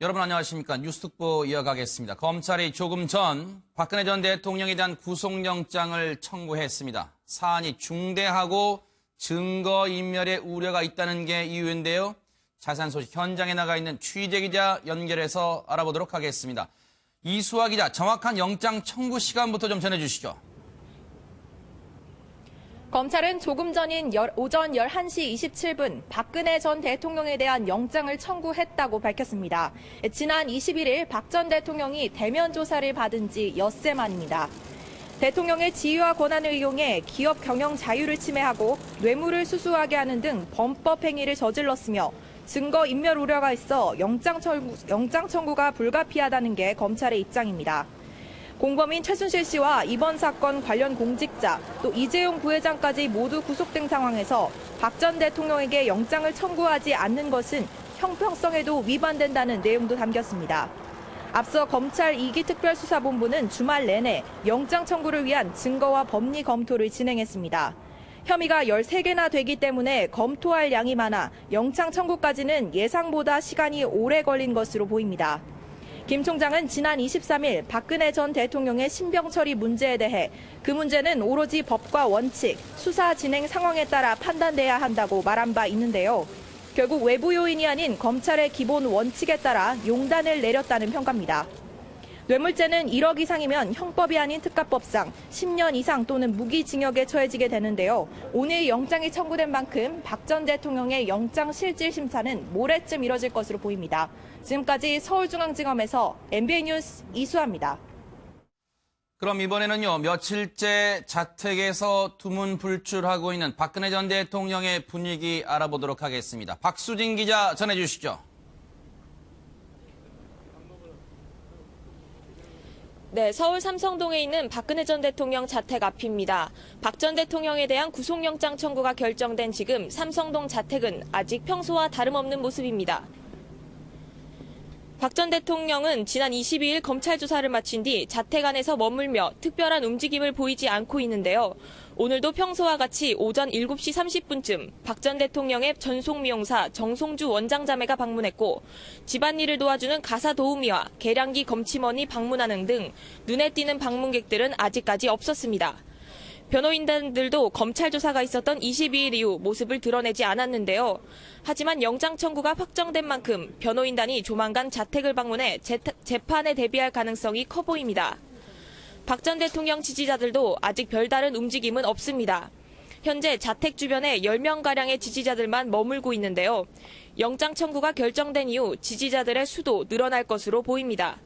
여러분 안녕하십니까. 뉴스특보 이어가겠습니다. 검찰이 조금 전 박근혜 전 대통령에 대한 구속영장을 청구했습니다. 사안이 중대하고 증거인멸의 우려가 있다는 게 이유인데요. 자세한 소식 현장에 나가 있는 취재기자 연결해서 알아보도록 하겠습니다. 이수아 기자, 정확한 영장 청구 시간부터 좀 전해주시죠. 검찰은 조금 전인 오전 11시 27분 박근혜 전 대통령에 대한 영장을 청구했다고 밝혔습니다. 지난 21일 박 전 대통령이 대면 조사를 받은 지 엿새 만입니다. 대통령의 지위와 권한을 이용해 기업 경영 자유를 침해하고 뇌물을 수수하게 하는 등 범법 행위를 저질렀으며 증거 인멸 우려가 있어 영장 청구가 불가피하다는 게 검찰의 입장입니다. 공범인 최순실 씨와 이번 사건 관련 공직자, 또 이재용 부회장까지 모두 구속된 상황에서 박 전 대통령에게 영장을 청구하지 않는 것은 형평성에도 위반된다는 내용도 담겼습니다. 앞서 검찰 2기 특별수사본부는 주말 내내 영장 청구를 위한 증거와 법리 검토를 진행했습니다. 혐의가 13개나 되기 때문에 검토할 양이 많아 영장 청구까지는 예상보다 시간이 오래 걸린 것으로 보입니다. 김 총장은 지난 23일 박근혜 전 대통령의 신병 처리 문제에 대해 그 문제는 오로지 법과 원칙, 수사 진행 상황에 따라 판단돼야 한다고 말한 바 있는데요. 결국 외부 요인이 아닌 검찰의 기본 원칙에 따라 용단을 내렸다는 평가입니다. 뇌물죄는 1억 이상이면 형법이 아닌 특가법상 10년 이상 또는 무기징역에 처해지게 되는데요. 오늘 영장이 청구된 만큼 박 전 대통령의 영장 실질 심사는 모레쯤 이뤄질 것으로 보입니다. 지금까지 서울중앙지검에서 MBN 뉴스 이수아입니다. 그럼 이번에는요, 며칠째 자택에서 두문불출하고 있는 박근혜 전 대통령의 분위기 알아보도록 하겠습니다. 박수진 기자 전해주시죠. 네, 서울 삼성동에 있는 박근혜 전 대통령 자택 앞입니다. 박 전 대통령에 대한 구속영장 청구가 결정된 지금 삼성동 자택은 아직 평소와 다름없는 모습입니다. 박 전 대통령은 지난 22일 검찰 조사를 마친 뒤 자택 안에서 머물며 특별한 움직임을 보이지 않고 있는데요. 오늘도 평소와 같이 오전 7시 30분쯤 박 전 대통령의 전속 미용사 정송주 원장자매가 방문했고 집안일을 도와주는 가사 도우미와 계량기 검침원이 방문하는 등 눈에 띄는 방문객들은 아직까지 없었습니다. 변호인단들도 검찰 조사가 있었던 22일 이후 모습을 드러내지 않았는데요. 하지만 영장 청구가 확정된 만큼 변호인단이 조만간 자택을 방문해 재판에 대비할 가능성이 커 보입니다. 박 전 대통령 지지자들도 아직 별다른 움직임은 없습니다. 현재 자택 주변에 10명가량의 지지자들만 머물고 있는데요. 영장 청구가 결정된 이후 지지자들의 수도 늘어날 것으로 보입니다.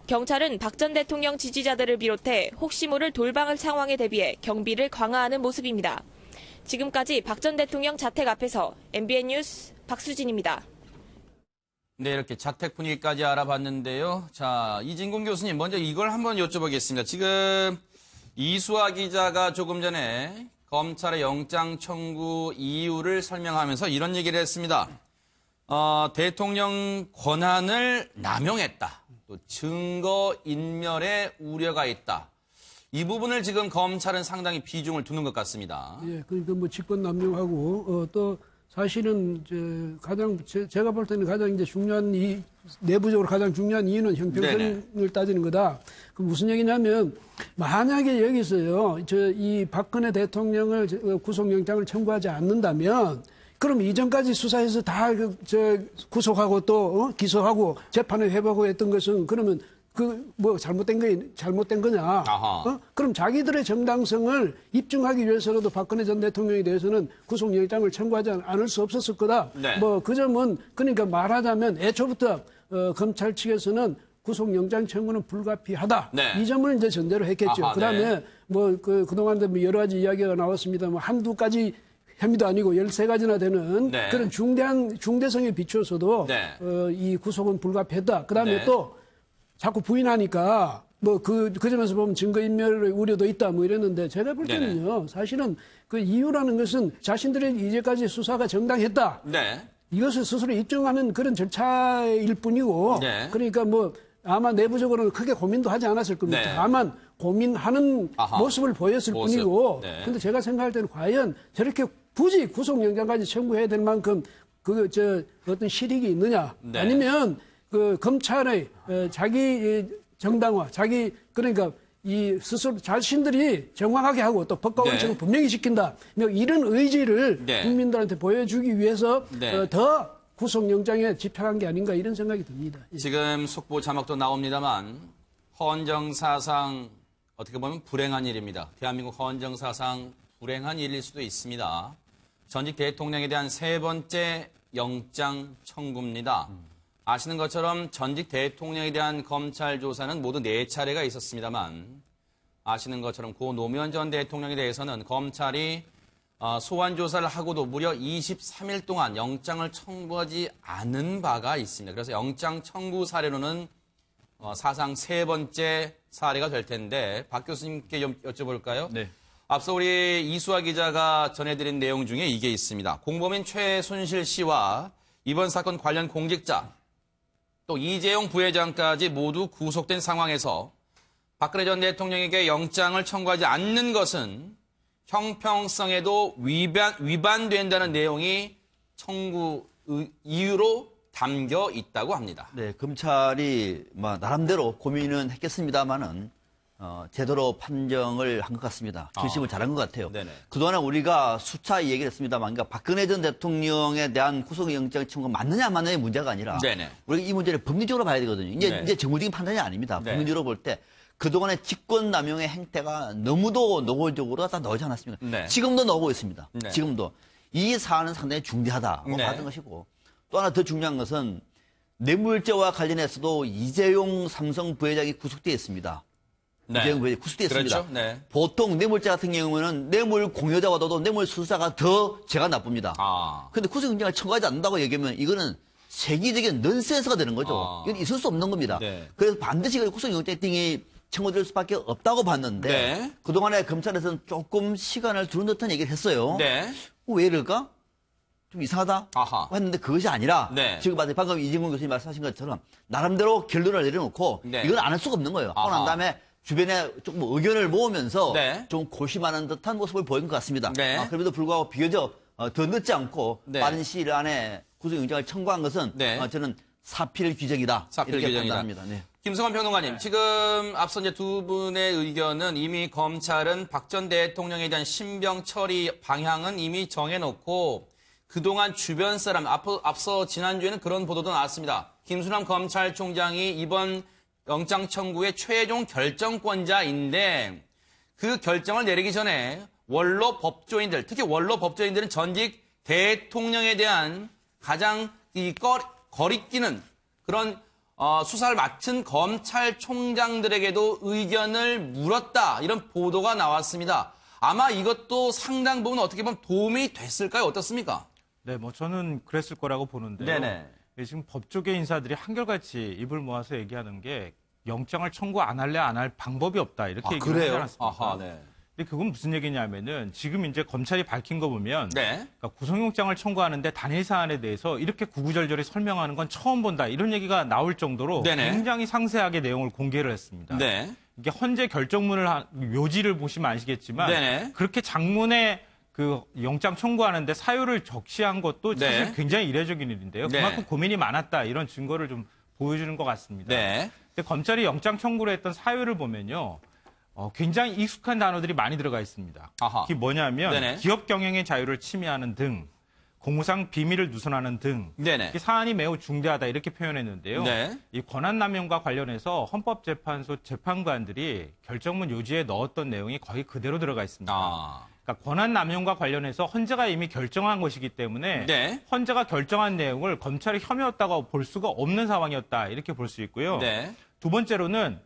경찰은 박 전 대통령 지지자들을 비롯해 혹시 모를 돌발 상황에 대비해 경비를 강화하는 모습입니다. 지금까지 박 전 대통령 자택 앞에서 MBN 뉴스 박수진입니다. 네, 이렇게 자택 분위기까지 알아봤는데요. 자, 이진공 교수님, 먼저 이걸 한번 여쭤보겠습니다. 지금 이수아 기자가 조금 전에 검찰의 영장 청구 이유를 설명하면서 이런 얘기를 했습니다. 대통령 권한을 남용했다. 또 증거 인멸의 우려가 있다. 이 부분을 지금 검찰은 상당히 비중을 두는 것 같습니다. 예, 그러니까 뭐 직권 남용하고 또 사실은 제가 볼 때는 가장 이제 중요한 내부적으로 가장 중요한 이유는 형평성을 따지는 거다. 그 무슨 얘기냐면 만약에 여기서요 이 박근혜 대통령을 구속영장을 청구하지 않는다면. 그럼 이전까지 수사해서 다 구속하고 또 기소하고 재판을 해보고 했던 것은 그러면 잘못된 거냐? 그럼 자기들의 정당성을 입증하기 위해서라도 박근혜 전 대통령에 대해서는 구속영장을 청구하지 않을 수 없었을 거다. 네. 그 점은 그러니까 말하자면 애초부터 검찰 측에서는 구속영장 청구는 불가피하다. 네. 이 점을 이제 전제로 했겠죠. 그다음에 네. 그동안 여러 가지 이야기가 나왔습니다. 한두 가지 혐의도 아니고 13가지나 되는 네. 그런 중대성에 비추어서도 네. 이 구속은 불가피했다. 그다음에 네. 또 자꾸 부인하니까 그 점에서 보면 증거인멸 우려도 있다 이랬는데 제가 볼 때는요. 사실은 그 이유라는 것은 자신들의 이제까지 수사가 정당했다. 네. 이것을 스스로 입증하는 그런 절차일 뿐이고 네. 그러니까 아마 내부적으로는 크게 고민도 하지 않았을 겁니다. 네. 다만 고민하는 모습을 보였을 뿐이고 네. 근데 제가 생각할 때는 과연 저렇게 굳이 구속영장까지 청구해야 될 만큼 어떤 실익이 있느냐 네. 아니면 그 검찰의 자기 정당화, 그러니까 이 스스로 자신들이 정확하게 하고 또 법과 원칙을 네. 분명히 지킨다. 이런 의지를 네. 국민들한테 보여주기 위해서 네. 더 구속영장에 집행한 게 아닌가 이런 생각이 듭니다. 예. 지금 속보 자막도 나옵니다만 헌정사상 어떻게 보면 불행한 일입니다. 대한민국 헌정사상 불행한 일일 수도 있습니다. 전직 대통령에 대한 세 번째 영장 청구입니다. 아시는 것처럼 전직 대통령에 대한 검찰 조사는 모두 4차례가 있었습니다만 아시는 것처럼 고 노무현 전 대통령에 대해서는 검찰이 소환 조사를 하고도 무려 23일 동안 영장을 청구하지 않은 바가 있습니다. 그래서 영장 청구 사례로는 사상 세 번째 사례가 될 텐데 박 교수님께 여쭤볼까요? 네. 앞서 우리 이수아 기자가 전해드린 내용 중에 이게 있습니다. 공범인 최순실 씨와 이번 사건 관련 공직자 또 이재용 부회장까지 모두 구속된 상황에서 박근혜 전 대통령에게 영장을 청구하지 않는 것은 형평성에도 위반된다는 내용이 청구 이유로 담겨 있다고 합니다. 네, 검찰이 나름대로 고민은 했겠습니다만은 제대로 판정을 한 것 같습니다. 결심을 잘한 것 같아요. 네네. 그동안에 우리가 수차 얘기를 했습니다만, 그러니까 박근혜 전 대통령에 대한 구속영장 청구가 맞느냐 안 맞느냐의 문제가 아니라 네네. 우리가 이 문제를 법리적으로 봐야 되거든요. 네. 이제 정무적인 판단이 아닙니다. 네. 법리적으로 볼 때 그동안의 직권남용의 행태가 너무도 노골적으로 다 나오지 않았습니까? 네. 지금도 나오고 있습니다. 네. 지금도. 이 사안은 상당히 중대하다고 네. 봤던 것이고 또 하나 더 중요한 것은 뇌물죄와 관련해서도 이재용 삼성 부회장이 구속되어 있습니다. 네. 이재용 부회장이 구속되어 있습니다. 그렇죠. 네. 보통 뇌물죄 같은 경우는 뇌물 공여자와도 뇌물 수사가 더 죄가 나쁩니다. 그런데 구속영장을 청구하지 않는다고 얘기하면 이거는 세계적인 넌센스가 되는 거죠. 이건 있을 수 없는 겁니다. 네. 그래서 반드시 구속영장 등이 청구될 수밖에 없다고 봤는데 네. 그동안에 검찰에서는 조금 시간을 두는 듯한 얘기를 했어요. 네. 왜 이럴까? 좀 이상하다 아하. 했는데 그것이 아니라 네. 지금 방금 이진gun 교수님 말씀하신 것처럼 나름대로 결론을 내려놓고 네. 이건 안 할 수가 없는 거예요. 하고 아하. 난 다음에 주변에 조금 의견을 모으면서 네. 좀 고심하는 듯한 모습을 보인 것 같습니다. 네. 그럼에도 불구하고 비교적 더 늦지 않고 네. 빠른 시일 안에 구속영장을 청구한 것은 네. 저는 사필 규정이다. 사필 이렇게 규정이다. 판단합니다. 네. 김성환 평론가님, 지금 앞서 이제 두 분의 의견은 이미 검찰은 박 전 대통령에 대한 신병 처리 방향은 이미 정해놓고 그동안 주변 사람, 앞서 지난주에는 그런 보도도 나왔습니다. 김수남 검찰총장이 이번 영장 청구의 최종 결정권자인데 그 결정을 내리기 전에 원로 법조인들, 특히 원로 법조인들은 전직 대통령에 대한 가장 거리끼는 그런 수사를 맡은 검찰총장들에게도 의견을 물었다. 이런 보도가 나왔습니다. 아마 이것도 상당 부분 어떻게 보면 도움이 됐을까요? 어떻습니까? 네, 저는 그랬을 거라고 보는데요. 네네. 지금 법조계 인사들이 한결같이 입을 모아서 얘기하는 게 영장을 청구 안 할래 안 할 방법이 없다 이렇게 얘기를 하지 않았습니까? 아하, 네. 근데 그건 무슨 얘기냐면은 지금 이제 검찰이 밝힌 거 보면 네. 그러니까 구속영장을 청구하는데 단일 사안에 대해서 이렇게 구구절절히 설명하는 건 처음 본다 이런 얘기가 나올 정도로 네네. 굉장히 상세하게 내용을 공개를 했습니다. 네. 이게 헌재 결정문을 묘지를 보시면 아시겠지만 네네. 그렇게 장문에 그 영장 청구하는데 사유를 적시한 것도 사실 네. 굉장히 이례적인 일인데요. 네. 그만큼 고민이 많았다 이런 증거를 좀 보여주는 것 같습니다. 네. 근데 검찰이 영장 청구를 했던 사유를 보면요. 굉장히 익숙한 단어들이 많이 들어가 있습니다. 아하. 그게 뭐냐면 네네. 기업 경영의 자유를 침해하는 등 공무상 비밀을 누설하는 등 네네. 이게 사안이 매우 중대하다 이렇게 표현했는데요. 네. 이 권한남용과 관련해서 헌법재판소 재판관들이 결정문 요지에 넣었던 내용이 거의 그대로 들어가 있습니다. 그러니까 권한남용과 관련해서 헌재가 이미 결정한 것이기 때문에 네. 헌재가 결정한 내용을 검찰이 혐의였다고 볼 수가 없는 상황이었다 이렇게 볼 수 있고요. 네. 두 번째로는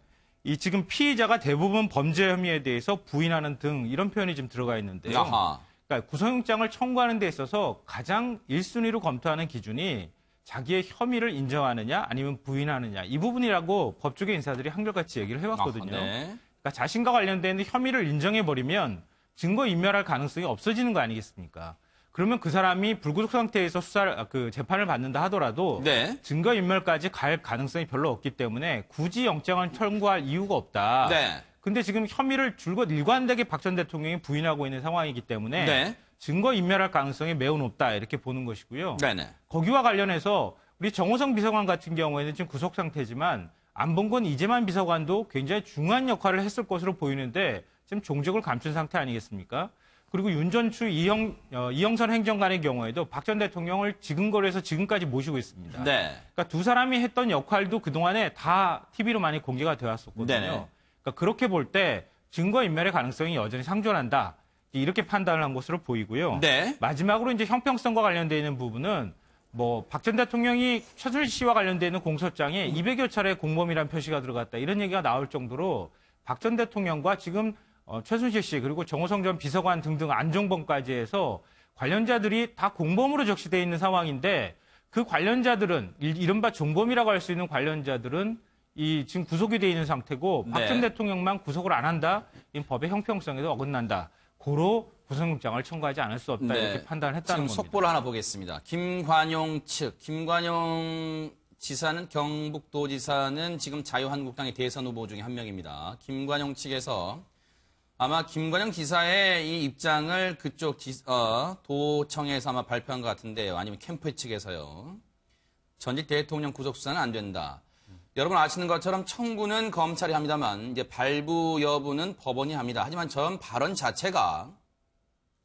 이 지금 피의자가 대부분 범죄 혐의에 대해서 부인하는 등 이런 표현이 좀 들어가 있는데요. 아하. 그러니까 구속영장을 청구하는 데 있어서 가장 1순위로 검토하는 기준이 자기의 혐의를 인정하느냐 아니면 부인하느냐 이 부분이라고 법조계 인사들이 한결같이 얘기를 해왔거든요. 아하, 네. 그러니까 자신과 관련된 혐의를 인정해버리면 증거인멸할 가능성이 없어지는 거 아니겠습니까? 그러면 그 사람이 불구속 상태에서 재판을 받는다 하더라도 네. 증거인멸까지 갈 가능성이 별로 없기 때문에 굳이 영장을 청구할 이유가 없다. 네. 근데 지금 혐의를 줄곧 일관되게 박 전 대통령이 부인하고 있는 상황이기 때문에 네. 증거인멸할 가능성이 매우 높다 이렇게 보는 것이고요. 네네. 거기와 관련해서 우리 정호성 비서관 같은 경우에는 지금 구속 상태지만 안봉건 이재만 비서관도 굉장히 중요한 역할을 했을 것으로 보이는데 지금 종적을 감춘 상태 아니겠습니까? 그리고 윤전추 이영선 행정관의 경우에도 박 전 대통령을 지근거리에서 지금까지 모시고 있습니다. 네. 그러니까 두 사람이 했던 역할도 그동안에 다 TV로 많이 공개가 되었었거든요. 네네. 그러니까 그렇게 볼 때 증거인멸의 가능성이 여전히 상존한다. 이렇게 판단을 한 것으로 보이고요. 네. 마지막으로 이제 형평성과 관련되어 있는 부분은 뭐 박 전 대통령이 최순실 씨와 관련되어 있는 공소장에 200여 차례 공범이라는 표시가 들어갔다. 이런 얘기가 나올 정도로 박 전 대통령과 지금 최순실 씨 그리고 정호성 전 비서관 등등 안종범까지 해서 관련자들이 다 공범으로 적시되어 있는 상황인데 그 관련자들은 이른바 종범이라고 할 수 있는 관련자들은 지금 구속이 되어 있는 상태고 박 전 네. 대통령만 구속을 안 한다. 이 법의 형평성에도 어긋난다. 고로 구속영장을 청구하지 않을 수 없다. 네. 이렇게 판단을 했다는 지금 겁니다. 속보를 하나 보겠습니다. 김관용 측, 김관용 지사는 경북도지사는 지금 자유한국당의 대선 후보 중에 한 명입니다. 김관용 측에서 아마 김관영 지사의 이 입장을 그쪽 도청에서 아마 발표한 것 같은데요. 아니면 캠프 측에서요. 전직 대통령 구속 수사는 안 된다. 여러분 아시는 것처럼 청구는 검찰이 합니다만 이제 발부 여부는 법원이 합니다. 하지만 전 발언 자체가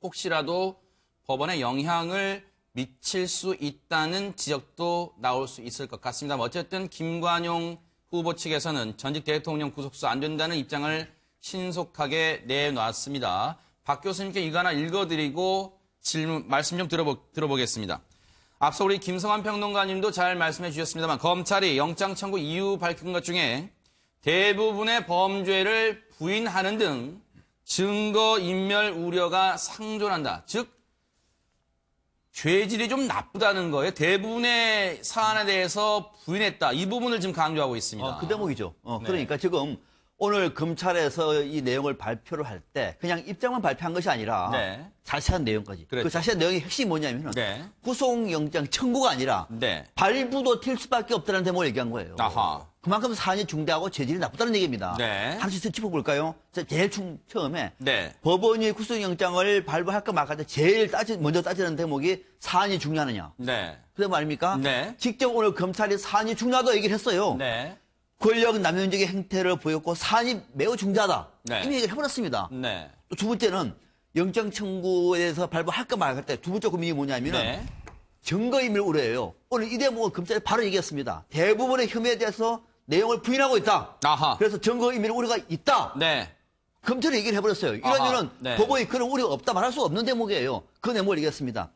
혹시라도 법원에 영향을 미칠 수 있다는 지적도 나올 수 있을 것 같습니다. 어쨌든 김관용 후보 측에서는 전직 대통령 구속 수사 안 된다는 입장을 신속하게 내놨습니다. 박 교수님께 이거 하나 읽어드리고 말씀 좀 들어보겠습니다. 앞서 우리 김성환 평론가님도 잘 말씀해 주셨습니다만 검찰이 영장 청구 이유 밝힌 것 중에 대부분의 범죄를 부인하는 등 증거인멸 우려가 상존한다. 즉 죄질이 좀 나쁘다는 거예요. 대부분의 사안에 대해서 부인했다. 이 부분을 지금 강조하고 있습니다. 그 대목이죠. 네. 그러니까 지금 오늘 검찰에서 이 내용을 발표를 할 때 그냥 입장만 발표한 것이 아니라 네. 자세한 내용까지. 그렇죠. 그 자세한 내용의 핵심이 뭐냐면은 네. 구속영장 청구가 아니라 네. 발부도 튈 수밖에 없다는 대목을 얘기한 거예요. 아하. 그만큼 사안이 중대하고 죄질이 나쁘다는 얘기입니다. 네. 하나씩 더 짚어볼까요? 제일 처음에 네. 법원이 구속영장을 발부할까 말까 할 때 제일 먼저 따지는 대목이 사안이 중요하느냐. 네. 그래 말입니까? 네. 직접 오늘 검찰이 사안이 중요하다고 얘기를 했어요. 네. 권력 남용적인 행태를 보였고 사안이 매우 중대하다. 네. 이미 얘기를 해버렸습니다. 네. 또 두 번째는 영장 청구에 대해서 발부할까 말까 할 때 두 번째 고민이 뭐냐면은 네. 증거인멸 우려예요. 오늘 이 대목을 검찰이 바로 얘기했습니다. 대부분의 혐의에 대해서 내용을 부인하고 있다. 아하. 그래서 증거인멸 우려가 있다. 네. 검찰이 얘기를 해버렸어요. 이러면은 아하. 네. 법원이 그런 우려가 없다 말할 수 없는 대목이에요. 그 대목을 얘기했습니다.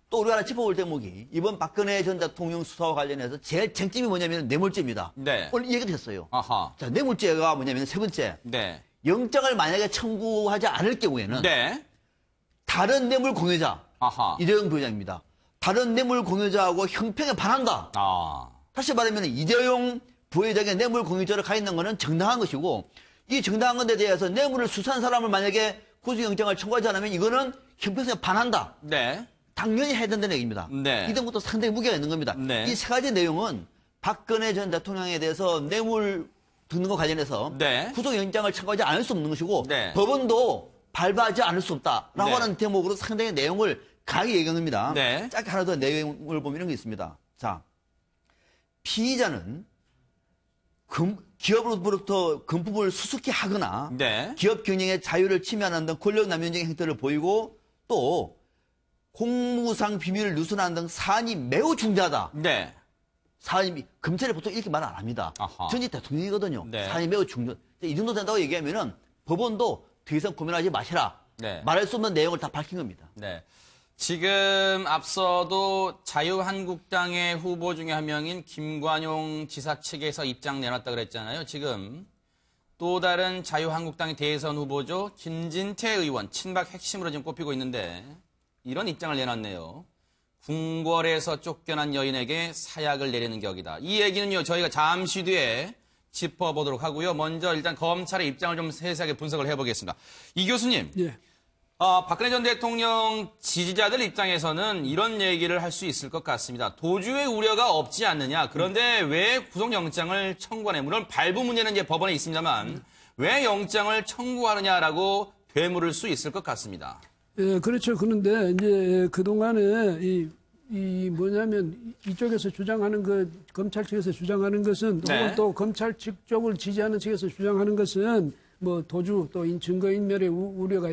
또 우리가 하나 짚어볼 대목이 이번 박근혜 전 대통령 수사와 관련해서 제일 쟁점이 뭐냐면 뇌물죄입니다. 네. 오늘 이 얘기도 했어요. 아하. 자, 뇌물죄가 뭐냐면 세 번째. 네. 영장을 만약에 청구하지 않을 경우에는 네. 다른 뇌물 공여자 아하. 이재용 부회장입니다. 다른 뇌물 공여자하고 형평에 반한다. 아. 다시 말하면 이재용 부회장의 뇌물 공여자를 가 있는 것은 정당한 것이고 이 정당한 것에 대해서 뇌물을 수사한 사람을 만약에 구속영장을 청구하지 않으면 이거는 형평성에 반한다. 네. 당연히 해야 된다는 얘기입니다. 네. 이 대목도 상당히 무게가 있는 겁니다. 네. 이 세 가지 내용은 박근혜 전 대통령에 대해서 뇌물 듣는 것 관련해서 네. 구속영장을 청구하지 않을 수 없는 것이고 네. 법원도 발부하지 않을 수 없다라고 네. 하는 대목으로 상당히 내용을 강하게 얘기한 겁니다. 네. 짧게 하나 더 내용을 보면 이런 게 있습니다. 자, 피의자는 기업으로부터 금품을 수수케 하거나 네. 기업 경영의 자유를 침해하는 등 권력 남용적인 행태를 보이고 또 공무상 비밀을 누설하는 등 사안이 매우 중대하다. 네. 사안이 검찰이 보통 이렇게 말 안 합니다. 아하. 전직 대통령이거든요. 네. 사안이 매우 중대. 이 정도 된다고 얘기하면은 법원도 더 이상 고민하지 마시라. 네. 말할 수 없는 내용을 다 밝힌 겁니다. 네. 지금 앞서도 자유한국당의 후보 중에 한 명인 김관용 지사 측에서 입장 내놨다 그랬잖아요. 지금 또 다른 자유한국당의 대선 후보죠. 김진태 의원, 친박 핵심으로 지금 꼽히고 있는데 이런 입장을 내놨네요. 궁궐에서 쫓겨난 여인에게 사약을 내리는 격이다. 이 얘기는요, 저희가 잠시 뒤에 짚어보도록 하고요. 먼저 일단 검찰의 입장을 좀 세세하게 분석을 해보겠습니다. 이 교수님. 예. 박근혜 전 대통령 지지자들 입장에서는 이런 얘기를 할 수 있을 것 같습니다. 도주의 우려가 없지 않느냐. 그런데 왜 구속영장을 청구하냐. 물론 발부 문제는 이제 법원에 있습니다만 왜 영장을 청구하느냐라고 되물을 수 있을 것 같습니다. 예, 그렇죠. 그런데 이제 그동안에 이 이 뭐냐면 이쪽에서 주장하는 검찰 측에서 주장하는 것은 네. 혹은 또 검찰 측 쪽을 지지하는 측에서 주장하는 것은 뭐 도주 또 증거인멸의 우려가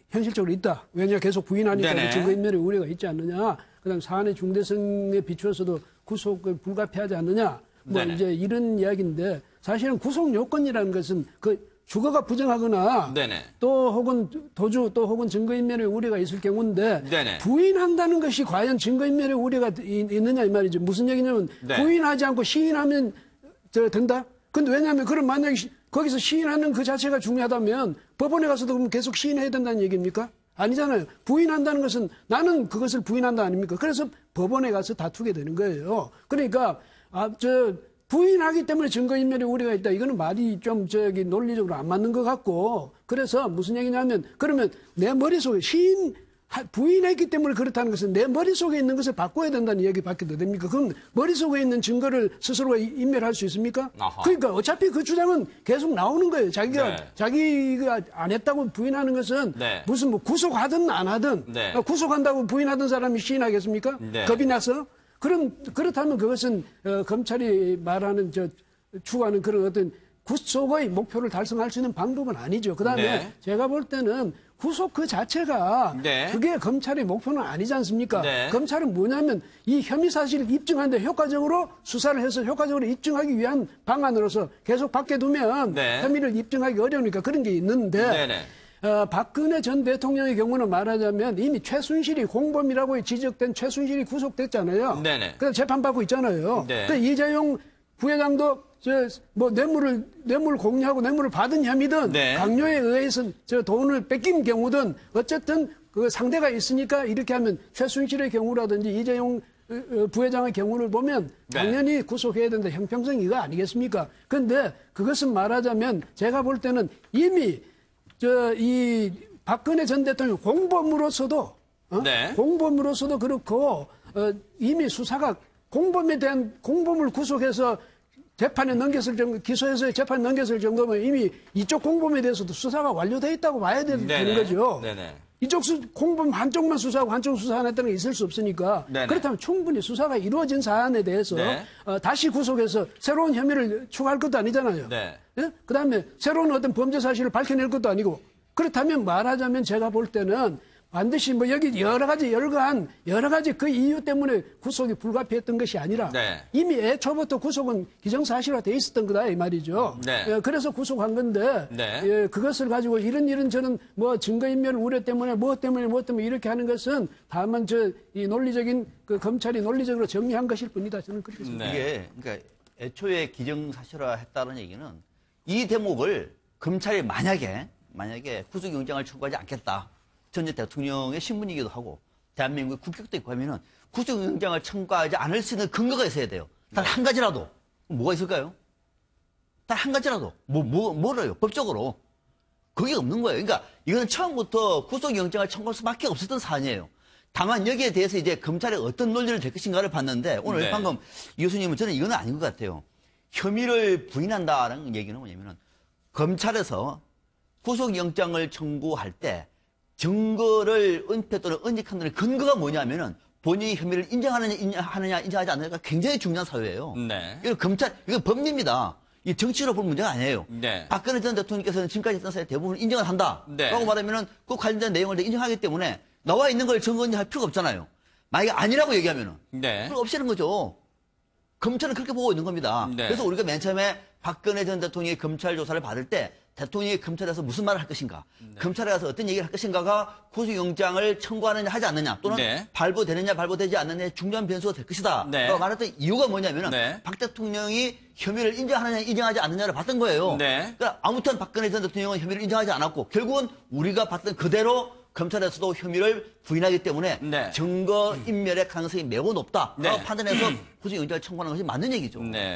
현실적으로 있다. 왜냐 계속 부인하니까 네네. 증거인멸의 우려가 있지 않느냐. 그다음 사안의 중대성에 비추어서도 구속을 불가피하지 않느냐. 뭐 네네. 이제 이런 이야기인데 사실은 구속 요건이라는 것은 주거가 부정하거나 네네. 또 혹은 도주 또 혹은 증거인멸의 우려가 있을 경우인데 네네. 부인한다는 것이 과연 증거인멸의 우려가 있느냐 이 말이죠. 무슨 얘기냐면 네. 부인하지 않고 시인하면 된다? 근데 왜냐하면 그럼 만약에 거기서 시인하는 그 자체가 중요하다면 법원에 가서도 그럼 계속 시인해야 된다는 얘기입니까? 아니잖아요. 부인한다는 것은 나는 그것을 부인한다 아닙니까? 그래서 법원에 가서 다투게 되는 거예요. 그러니까 부인하기 때문에 증거인멸의 우려가 있다. 이거는 말이 좀 논리적으로 안 맞는 것 같고 그래서 무슨 얘기냐면 그러면 내 머릿속에 부인했기 때문에 그렇다는 것은 내 머릿속에 있는 것을 바꿔야 된다는 얘기밖에 더 됩니까? 그럼 머릿속에 있는 증거를 스스로가 인멸할 수 있습니까? 아하. 그러니까 어차피 그 주장은 계속 나오는 거예요. 자기가 안 했다고 부인하는 것은 네. 무슨 뭐 구속하든 안 하든 네. 구속한다고 부인하던 사람이 시인하겠습니까? 네. 겁이 나서? 그렇다면 그것은 검찰이 말하는 추구하는 그런 어떤 구속의 목표를 달성할 수 있는 방법은 아니죠. 그다음에 네. 제가 볼 때는 구속 그 자체가 네. 그게 검찰의 목표는 아니지 않습니까? 네. 검찰은 뭐냐면 이 혐의 사실을 입증하는데 효과적으로 수사를 해서 효과적으로 입증하기 위한 방안으로서 계속 밖에 두면 네. 혐의를 입증하기 어려우니까 그런 게 있는데 네네. 박근혜 전 대통령의 경우는 말하자면 이미 최순실이 공범이라고 지적된 최순실이 구속됐잖아요. 네네. 그래서 재판받고 있잖아요. 네. 그 이재용 부회장도 뇌물 공유하고 뇌물을 받은 혐의든 네. 강요에 의해서 돈을 뺏긴 경우든 어쨌든 그 상대가 있으니까 이렇게 하면 최순실의 경우라든지 이재용 부회장의 경우를 보면 네. 당연히 구속해야 된다. 형평성 이거 아니겠습니까? 그런데 그것은 말하자면 제가 볼 때는 이미 이 박근혜 전 대통령 공범으로서도 네. 공범으로서도 그렇고 이미 수사가 공범을 구속해서 재판에 기소해서 재판에 넘겼을 정도면 이미 이쪽 공범에 대해서도 수사가 완료되어 있다고 봐야 되는 거죠. 네네. 이쪽 공범 한쪽만 수사하고 한쪽 수사 안 했다는 게 있을 수 없으니까 네네. 그렇다면 충분히 수사가 이루어진 사안에 대해서 네. 다시 구속해서 새로운 혐의를 추가할 것도 아니잖아요. 네. 예? 그다음에 새로운 어떤 범죄 사실을 밝혀낼 것도 아니고 그렇다면 말하자면 제가 볼 때는 반드시 뭐 여기 여러 가지 그 이유 때문에 구속이 불가피했던 것이 아니라 네. 이미 애초부터 구속은 기정사실화 돼 있었던 거다 이 말이죠. 네. 예, 그래서 구속한 건데 네. 예, 그것을 가지고 이런 저는 뭐 증거인멸 우려 때문에 뭐 때문에 이렇게 하는 것은 다만 이 논리적인 검찰이 논리적으로 정리한 것일 뿐이다 저는 그렇게 생각합니다. 네. 이게 그러니까 애초에 기정사실화했다는 얘기는 이 대목을 검찰이 만약에 구속영장을 청구하지 않겠다. 전 대통령의 신분이기도 하고 대한민국의 국격도 있고 하면은 구속영장을 청구하지 않을 수 있는 근거가 있어야 돼요. 단 한 가지라도. 뭐가 있을까요? 단 한 가지라도. 뭐래요? 법적으로. 그게 없는 거예요. 그러니까 이거는 처음부터 구속영장을 청구할 수밖에 없었던 사안이에요. 다만 여기에 대해서 이제 검찰이 어떤 논리를 댈 것인가를 봤는데 오늘 네. 방금 이 교수님은 저는 이건 아닌 것 같아요. 혐의를 부인한다는 얘기는 뭐냐면은 검찰에서 구속영장을 청구할 때 증거를 은폐 또는 은닉한다는 근거가 뭐냐면은 본인이 혐의를 인정하느냐 인정하지 않느냐가 굉장히 중요한 사유예요. 네. 이건 법리입니다. 이 정치로 볼 문제가 아니에요. 네. 박근혜 전 대통령께서는 지금까지 했던 사유 대부분 인정을 한다. 네. 라고 말하면은 그 관련된 내용을 인정하기 때문에 나와 있는 걸 증거인정할 필요가 없잖아요. 만약에 아니라고 얘기하면은 네. 그걸 없애는 거죠. 검찰은 그렇게 보고 있는 겁니다. 네. 그래서 우리가 맨 처음에 박근혜 전 대통령이 검찰 조사를 받을 때 대통령이 검찰에서 무슨 말을 할 것인가, 검찰에 가서 어떤 얘기를 할 것인가가 구속영장을 청구하느냐 하지 않느냐 또는 네. 발부되느냐 발부되지 않느냐의 중요한 변수가 될 것이다. 네. 라고 말했던 이유가 뭐냐면은 네. 박 대통령이 혐의를 인정하느냐 인정하지 않느냐를 봤던 거예요. 네. 그러니까 아무튼 박근혜 전 대통령은 혐의를 인정하지 않았고 결국은 우리가 봤던 그대로 검찰에서도 혐의를 부인하기 때문에 네. 증거 인멸의 가능성이 매우 높다. 네. 라고 판단해서 구속영장을 청구하는 것이 맞는 얘기죠. 네.